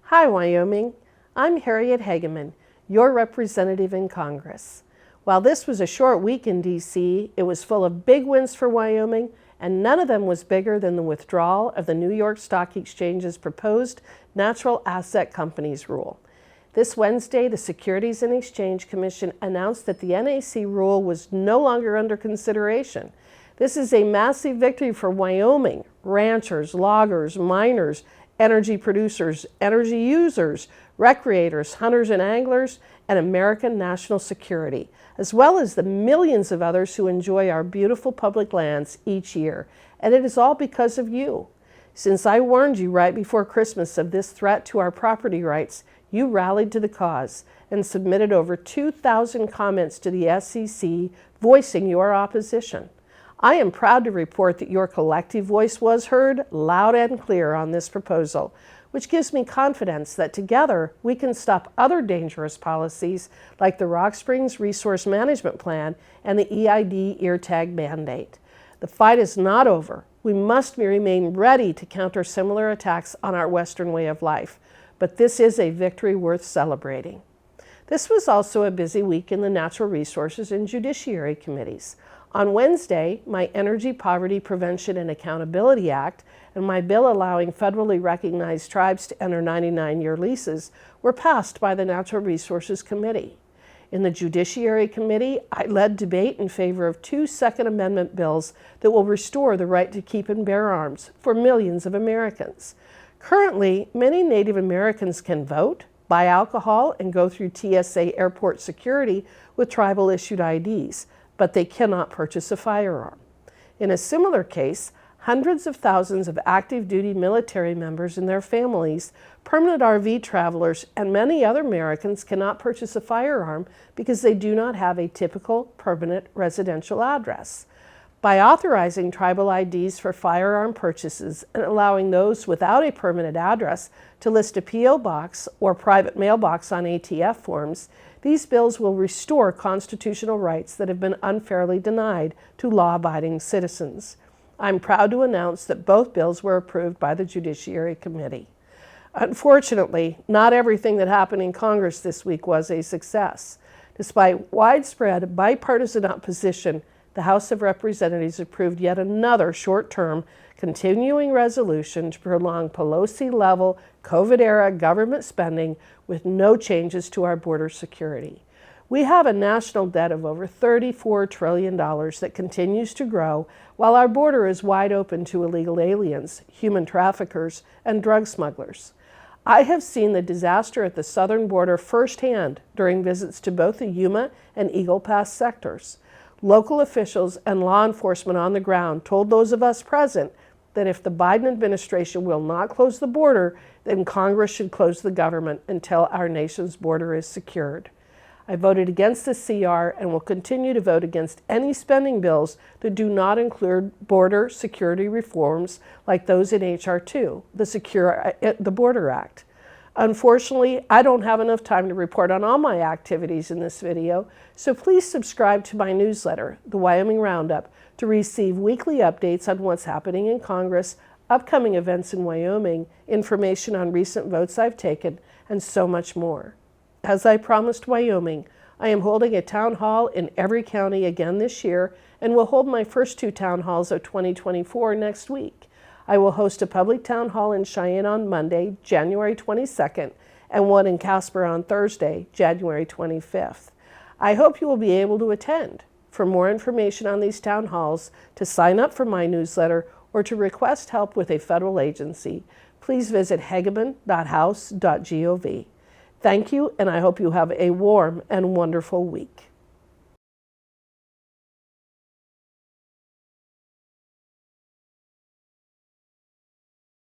Hi, Wyoming. I'm Harriet Hageman, your representative in Congress. While this was a short week in D.C., it was full of big wins for Wyoming, and none of them was bigger than the withdrawal of the New York Stock Exchange's proposed Natural Asset Companies rule. This Wednesday, the Securities and Exchange Commission announced that the NAC rule was no longer under consideration. This is a massive victory for Wyoming, ranchers, loggers, miners, energy producers, energy users, recreators, hunters and anglers, and American national security, as well as the millions of others who enjoy our beautiful public lands each year. And it is all because of you. Since I warned you right before Christmas of this threat to our property rights, you rallied to the cause and submitted over 2,000 comments to the SEC voicing your opposition. I am proud to report that your collective voice was heard loud and clear on this proposal, which gives me confidence that together we can stop other dangerous policies like the Rock Springs Resource Management Plan and the EID ear tag mandate. The fight is not over. We must remain ready to counter similar attacks on our Western way of life, but this is a victory worth celebrating. This was also a busy week in the Natural Resources and Judiciary Committees. On Wednesday, my Energy Poverty Prevention and Accountability Act and my bill allowing federally recognized tribes to enter 99-year leases were passed by the Natural Resources Committee. In the Judiciary Committee, I led debate in favor of 2 Second Amendment bills that will restore the right to keep and bear arms for millions of Americans. Currently, many Native Americans can vote, buy alcohol, and go through TSA airport security with tribal-issued IDs, but they cannot purchase a firearm. In a similar case, hundreds of thousands of active duty military members and their families, permanent RV travelers, and many other Americans cannot purchase a firearm because they do not have a typical permanent residential address. By authorizing tribal IDs for firearm purchases and allowing those without a permanent address to list a P.O. box or private mailbox on ATF forms, these bills will restore constitutional rights that have been unfairly denied to law-abiding citizens. I'm proud to announce that both bills were approved by the Judiciary Committee. Unfortunately, not everything that happened in Congress this week was a success. Despite widespread bipartisan opposition, the House of Representatives approved yet another short-term continuing resolution to prolong Pelosi-level COVID-era government spending with no changes to our border security. We have a national debt of over $34 trillion that continues to grow, while our border is wide open to illegal aliens, human traffickers, and drug smugglers. I have seen the disaster at the southern border firsthand during visits to both the Yuma and Eagle Pass sectors. Local officials and law enforcement on the ground told those of us present that if the Biden administration will not close the border, then Congress should close the government until our nation's border is secured. I voted against the CR and will continue to vote against any spending bills that do not include border security reforms like those in H.R. 2, the Secure the Border Act. Unfortunately, I don't have enough time to report on all my activities in this video, so please subscribe to my newsletter, The Wyoming Roundup, to receive weekly updates on what's happening in Congress, upcoming events in Wyoming, information on recent votes I've taken, and so much more. As I promised Wyoming, I am holding a town hall in every county again this year and will hold my first 2 town halls of 2024 next week. I will host a public town hall in Cheyenne on Monday, January 22nd, and one in Casper on Thursday, January 25th. I hope you will be able to attend. For more information on these town halls, to sign up for my newsletter, or to request help with a federal agency, please visit hageman.house.gov. Thank you, and I hope you have a warm and wonderful week.